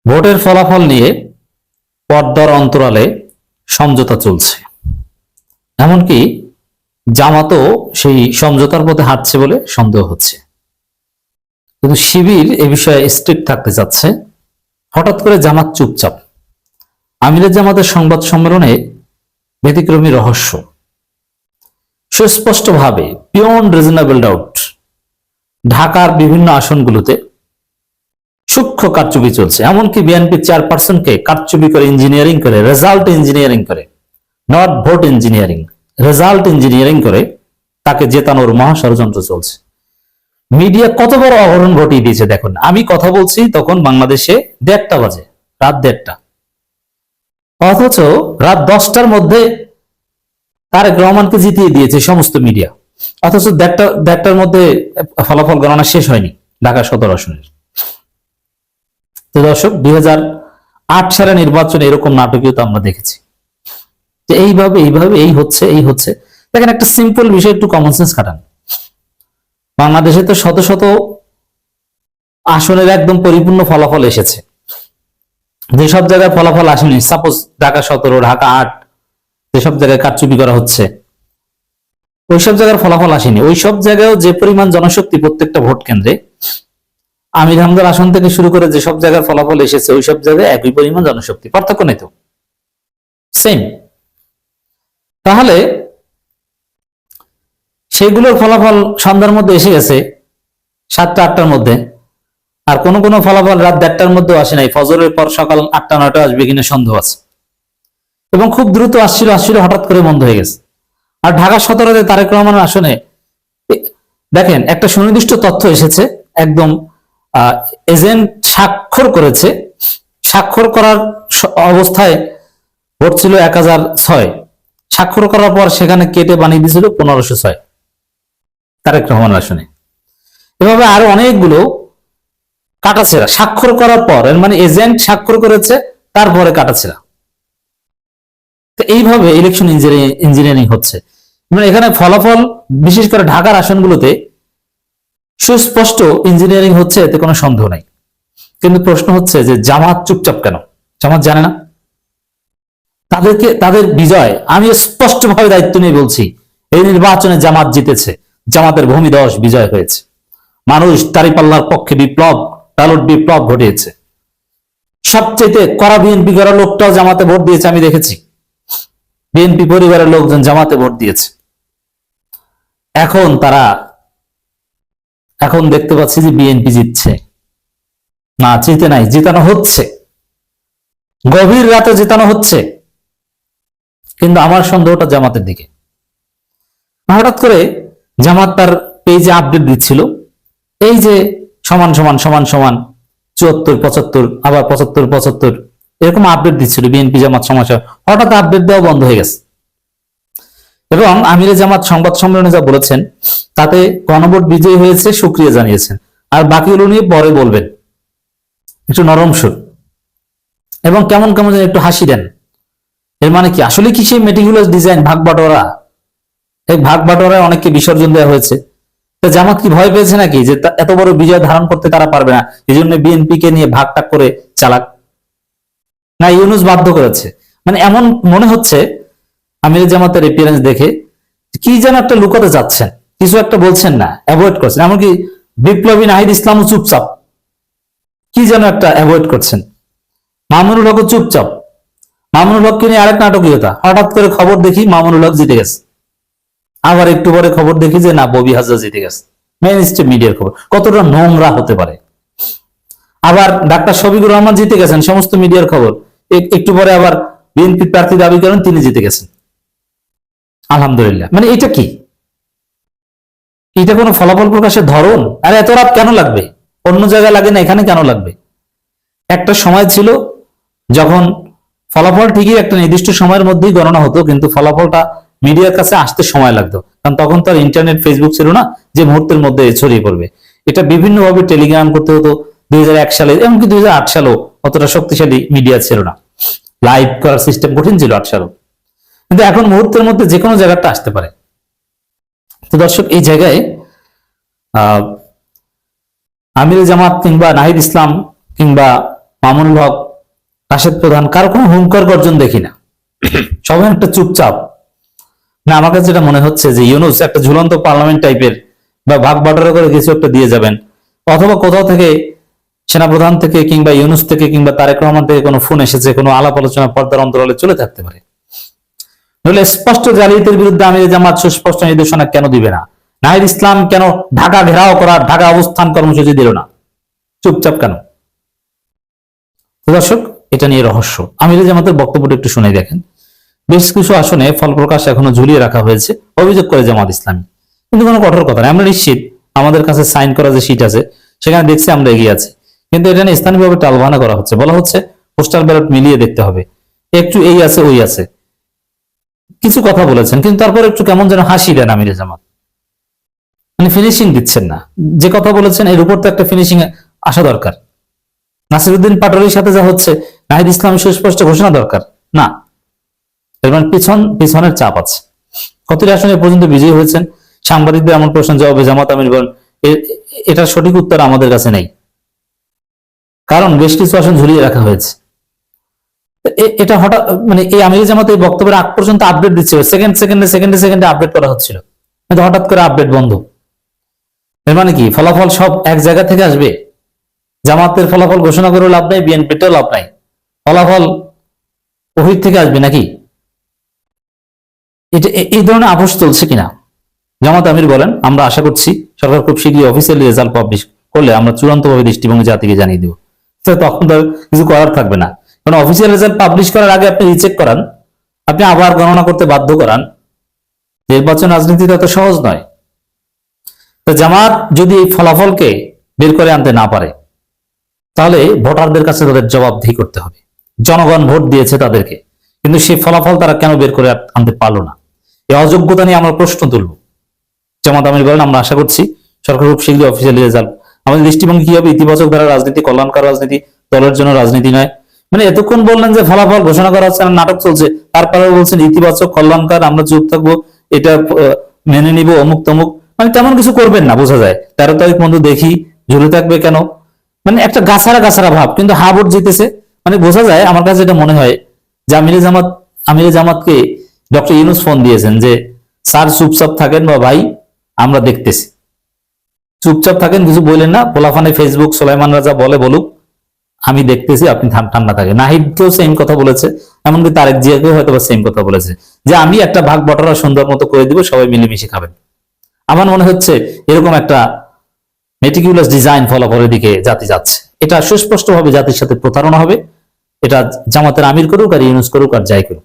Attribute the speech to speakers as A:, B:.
A: ভোটের ফলাফল নিয়ে পর্দার অন্তরালে সমঝোতা চলছে, এমনকি জামাতও সেই সমঝোতার পথে হাঁটছে বলে সন্দেহ হচ্ছে। কিন্তু শিবির এ বিষয়ে স্ট্রিক্ট থাকতে চাচ্ছে। হঠাৎ করে জামাত চুপচাপ। আমিরের জামাতের সংবাদ সম্মেলনে ব্যতিক্রমী রহস্য, সুস্পষ্টভাবে বিয়ন্ড রিজনেবল ডাউট ঢাকার বিভিন্ন আসনগুলোতে সূক্ষ্ম কারচুপি চলছে। এমনকি বিএনপি চেয়ারপারসনকে কারচুপি করে, ইঞ্জিনিয়ারিং করে, রেজাল্ট ইঞ্জিনিয়ারিং করে, not vote engineering, result engineering করে তাকে জেতানোর মহাষড়যন্ত্র চলছে। মিডিয়া কত বড় অঘটন ঘটিয়ে দিয়েছে দেখুন। আমি কথা বলছি তখন বাংলাদেশে 1:30 বাজে, রাত 1:30, অথচ রাত 10টার মধ্যে তারেক রহমানকে জিতিয়ে দিয়েছে সমস্ত মিডিয়া। অথচ 1:30টার মধ্যে ফলাফল গণনা শেষ হয়নি ঢাকা 17 আসনের। তো দর্শক, 2008 সালে নির্বাচনে এরকম নাটকীয়তা আমরা দেখেছি যে এইভাবে এই হচ্ছে। দেখেন, একটা সিম্পল বিষয়, একটু কমন সেন্স খাটান। বাংলাদেশে তো শত শত আসনের একদম পরিপূর্ণ ফলাফল এসেছে। যেসব জায়গায় ফলাফল আসেনি, সাপোজ ঢাকা 17, ঢাকা 8, যেসব জায়গায় কারচুপি করা হচ্ছে, ওইসব জায়গার ফলাফল আসেনি। ওইসব জায়গায়ও যে পরিমাণ জনশক্তি প্রত্যেকটা ভোট কেন্দ্রে, আমির হামজার আসন থেকে শুরু করে যেসব জায়গার ফলাফল এসেছে, ওইসব জায়গায় একই পরিমাণ জনশক্তি, পার্থক্য নেই তো, সেম। তাহলে সেগুলোর ফলাফল সন্ধ্যার মধ্যে এসে গেছে 7টা 8টার মধ্যে, আর কোন কোন ফলাফল রাত 1:30টার মধ্যে আসে নাই, ফজরের পর সকাল 8টা 9টা আসবে কিনা সন্দেহ আছে, এবং খুব দ্রুত আসছিল হঠাৎ করে বন্ধ হয়ে গেছে। আর ঢাকা 17-তে তারেক রহমানের আসনে দেখেন, একটা সুনির্দিষ্ট তথ্য এসেছে, একদম এজেন্ট স্বাক্ষর করেছে, স্বাক্ষর করার অবস্থায় ভোট ছিল 1006, স্বাক্ষর করার পর সেখানে কেটে বানিয়ে দিয়েছিল 1506 তারেক রহমান আসনে। এভাবে আরো অনেকগুলো কাটাছেড়া স্বাক্ষর করার পর, এর মানে এজেন্ট স্বাক্ষর করেছে তারপরে কাটাছেড়া। তো এইভাবে ইলেকশন ইঞ্জিনিয়ারিং হচ্ছে। মানে এখানে ফলাফল, বিশেষ করে ঢাকার আসনগুলোতে সুস্পষ্ট ইঞ্জিনিয়ারিং হচ্ছে, এতে কোনো সন্দেহ নাই। কিন্তু প্রশ্ন হচ্ছে যে জামাত চুপচাপ কেন? জামাত জানে না তাদের বিজয়। আমি স্পষ্টভাবে দায়িত্ব নিয়ে বলছি, এই নির্বাচনে জামাত জিতেছে, জামাতের ভূমিধস বিজয় হয়েছে। মানুষ দাঁড়িপাল্লার পক্ষে ব্যালট বিপ্লব ঘটিয়েছে। সবচেয়ে কড়া বিএনপি করা লোকটাও জামাতে ভোট দিয়েছে, আমি দেখেছি। বিএনপি পরিবারের লোকজন জামাতে ভোট দিয়েছে। এখন দেখতে পাচ্ছি যে বিএনপি জিতছে না, জিতে নাই, জিতানো হচ্ছে, গভীর রাতে জেতানো হচ্ছে। কিন্তু আমার সন্দেহটা জামাতের দিকে। হঠাৎ করে জামাত তার পেজে আপডেট দিচ্ছিল, এই যে সমান 74 75, আবার 75 75 এরকম আপডেট দিচ্ছিল বিএনপি জামাত সমস্যা। হঠাৎ আপডেট দেওয়া বন্ধ হয়ে গেছে। এবং আমিরে জামাত সংবাদ সম্মেলনে যা বলেছেন, তাতে গণভোট বিজয়ী হয়েছে, শুকরিয়া জানিয়েছেন, আর বাকিগুলো নিয়ে পরে বলবেন, একটু নরম সুর এবং কেমন কেমন যেন একটু হাসি দেন। এর মানে কি, আসলে কি সেই মেটিকুলাস ডিজাইন, ভাগ বাটোয়ারা, এই ভাগ বাটোয়ারায় অনেককে বিসর্জন দেওয়া হয়েছে? তো জামাত কি ভয় পেয়েছে নাকি যে এত বড় বিজয় ধারণ করতে তারা পারবে না, এই জন্য বিএনপি কে নিয়ে ভাগটাগ করে চালাক? না, ইউনূস বাধ্য করেছে? মানে এমন মনে হচ্ছে আমির জামাতের এপিয়ারেন্স দেখে, কি যেন একটা লুকাতে যাচ্ছেন, কিছু একটা বলছেন না, অ্যাভয়েড করছেন। এমনকি বিপ্লবী নাহিদ ইসলামও চুপচাপ, কি যেন একটা অ্যাভয়েড করছেন। মামুনুল হক চুপচাপ। মামুনুল হককে নিয়ে আরেক নাটকীয়তা, হঠাৎ করে খবর দেখি মামুনুল হক জিতে গেছে, আবার একটু পরে খবর দেখি যে না, ববি হাজরা জিতে গেছে। মেইন স্ট্রিম মিডিয়ার খবর, কতটা নোংরা হতে পারে। আবার ডাক্তার শফিকুর রহমান জিতে গেছেন, সমস্ত মিডিয়ার খবর। একটু পরে আবার বিএনপি প্রার্থী দাবি করেন তিনি জিতে গেছেন, আলহামদুলিল্লাহ। মানে এটা কি, এটা কোনো ফলাফল প্রকাশের ধরন? আর এত রাত কেন লাগবে? অন্য জায়গায় লাগে না, এখানে কেন লাগবে? একটা সময় ছিল যখন ফলাফল ঠিকই একটা নির্দিষ্ট সময়ের মধ্যেই গণনা হতো, কিন্তু ফলাফলটা মিডিয়ার কাছে আসতে সময় লাগতো, কারণ তখন তো আর ইন্টারনেট, ফেসবুক ছিল না যে মুহূর্তের মধ্যে ছড়িয়ে পড়বে। এটা বিভিন্নভাবে টেলিগ্রাম করতে হতো। 2001 সালে, এমনকি 2008 সালেও অতটা শক্তিশালী মিডিয়া ছিল না, লাইভ করার সিস্টেম কঠিন ছিল 8 সালেও। কিন্তু এখন মুহূর্তের মধ্যে যে কোনো জায়গাটা আসতে পারে। তো দর্শক, এই জায়গায় আমির জামাত কিংবা নাহিদ ইসলাম কিংবা মামুনুল হক, রাশেদ প্রধান, কারো কোনো হুঙ্কার গর্জন দেখি না। সবাই একটা চুপচাপ। না, আমার কাছে যেটা মনে হচ্ছে যে ইউনূস একটা ঝুলন্ত পার্লামেন্ট টাইপের বা ভাগ বাটোয়ারা করে কিছু একটা দিয়ে যাবেন, অথবা কোথাও থেকে সেনাপ্রধান থেকে কিংবা ইউনূস থেকে কিংবা তারেক রহমান থেকে কোনো ফোন এসেছে, কোনো আলাপ আলোচনা পর্দার অন্তরালে চলে থাকতে পারে। নইলে স্পষ্ট জালিয়াতির বিরুদ্ধে আমির জামাত সুস্পষ্ট নির্দেশনা কেন দিবে না? নাহিদ ইসলাম কেন ঢাকা ঘেরাও করার, ঢাকা অবস্থান কর্মসূচি দিল না? চুপচাপ কেন? দর্শক, এটা নিয়ে রহস্য। আমির জামাতের বক্তব্যটা একটু শুনে দেখেন। বেশ কিছু আসনে ফল প্রকাশ এখনো ঝুলিয়ে রাখা হয়েছে, অভিযোগ করে জামাত ইসলামী। কিন্তু কোনো কঠোর কথা নয়। আমরা নিশ্চিত আমাদের কাছে সাইন করা যে শীট আছে সেখানে দেখছি আমরা এগিয়ে আছি, কিন্তু এটা নিয়ে স্থানীয়ভাবে টালবাহানা করা হচ্ছে। বলা হচ্ছে পোস্টাল ব্যালট মিলিয়ে দেখতে হবে, একটু এই আছে ওই আছে, কিছু কথা বলেছেন, কিন্তু তারপর একটু কেমন যেন হাসি দেন আমির জামাত, মানে ফিনিশিং দিচ্ছেন না। যে কথা বলেছেন এর উপর তো একটা ফিনিশিং আসা দরকার। নাসিরউদ্দিন পাটোয়ারির সাথে যা হচ্ছে, নাহিদ ইসলামের সুস্পষ্ট ঘোষণা দরকার না। এর মানে পিছনের চাপ আছে। কতটি আসনে পর্যন্ত বিজয়ী হয়েছেন? সাংবাদিকদের এমন প্রশ্ন জবাবে জামাত আমির বলেন, এটার সঠিক উত্তর আমাদের কাছে নেই, কারণ বেশ কিছু আসন ঝুলিয়ে রাখা হয়েছে। এটা হঠাৎ মানে এই আমির জামাত এই বক্তব্যের আগ পর্যন্ত আপডেট দিচ্ছিল, সেকেন্ডে আপডেট করা হচ্ছিল, কিন্তু হঠাৎ করে আপডেট বন্ধ। এর মানে কি ফলাফল সব এক জায়গা থেকে আসবে? জামাতের ফলাফল ঘোষণা করে লাভ নাই, বিএনপিতেও লাভ নাই, ফলাফল ওহির থেকে আসবে নাকি? এটা এই ধরনের আপোষ চলছে কিনা? জামাত আমির বলেন, আমরা আশা করছি সরকার খুব শীঘ্রই অফিসিয়ালি রেজাল্ট পাবলিশ করলে আমরা চূড়ান্তভাবে দৃষ্টিভঙ্গি জাতিকে জানিয়ে দেব। তখন তো কিছু করার থাকবে না, কারণ অফিসিয়াল রেজাল্ট পাবলিশ করার আগে আপনি রিচেক করান, আপনি আবার গণনা করতে বাধ্য করান। নির্বাচন রাজনীতি তত সহজ নয়। তো জামাত যদি এই ফলাফলকে বের করে আনতে না পারে, তাহলে ভোটারদের কাছে তাদের জবাবদিহি করতে হবে। জনগণ ভোট দিয়েছে তাদেরকে, কিন্তু সেই ফলাফল তারা কেন বের করে আনতে পারলো না? এই অযোগ্যতা নিয়ে আমরা প্রশ্ন তুলব। জামাত আমির বলেন, আমরা আশা করছি সরকার খুব শীঘ্রই অফিসিয়ালি রেজাল্ট। আমাদের দৃষ্টিভঙ্গি কি হবে? ইতিবাচক ধারা রাজনীতি, কল্যাণকর রাজনীতি, দলের জন্য রাজনীতি নয়। মানে এতক্ষণ বললেন যে ফলাফল ঘোষণা করা হচ্ছে না, নাটক চলছে, তারপরে বলছেন ইতিবাচক, কল্যাণকর, আমরা চুপ থাকবো, এটা মেনে নিব, অমুক তমুক। মানে তেমন কিছু করবেন না বোঝা যায়। 13 তারিখ পর্যন্ত দেখি ঝুলে থাকবে কেন? মানে একটা গাছারা ভাব, কিন্তু হা ভোট জিতেছে। মানে বোঝা যায়, আমার কাছে এটা মনে হয় যে আমির জামাতকে ডক্টর ইউনূস ফোন দিয়েছেন যে স্যার চুপচাপ থাকেন, বা ভাই আমরা দেখতেছি, চুপচাপ থাকেন, কিছু বললেন না। পোলাফানে ফেসবুক সোলাইমান রাজা বলুক, আমি দেখতেছি, আপনি ঠান্ডা থাকে। নাহিদকেও সেম কথা বলেছে, এমনকি তারেক জিয়াকেও হয়তো সেম কথা বলেছে যে আমি একটা ভাগ বটরা সুন্দর মতো করে দিব, সবাই মিলেমিশে খাবেন। আমার মনে হচ্ছে এরকম একটা মেটিকুলাস ডিজাইন ফলাফলের দিকে জাতি যাচ্ছে। এটা সুস্পষ্টভাবে জাতির সাথে প্রতারণা হবে। এটা জামাতের আমির করুক আর ইউনূস করুক আর যাই করুক।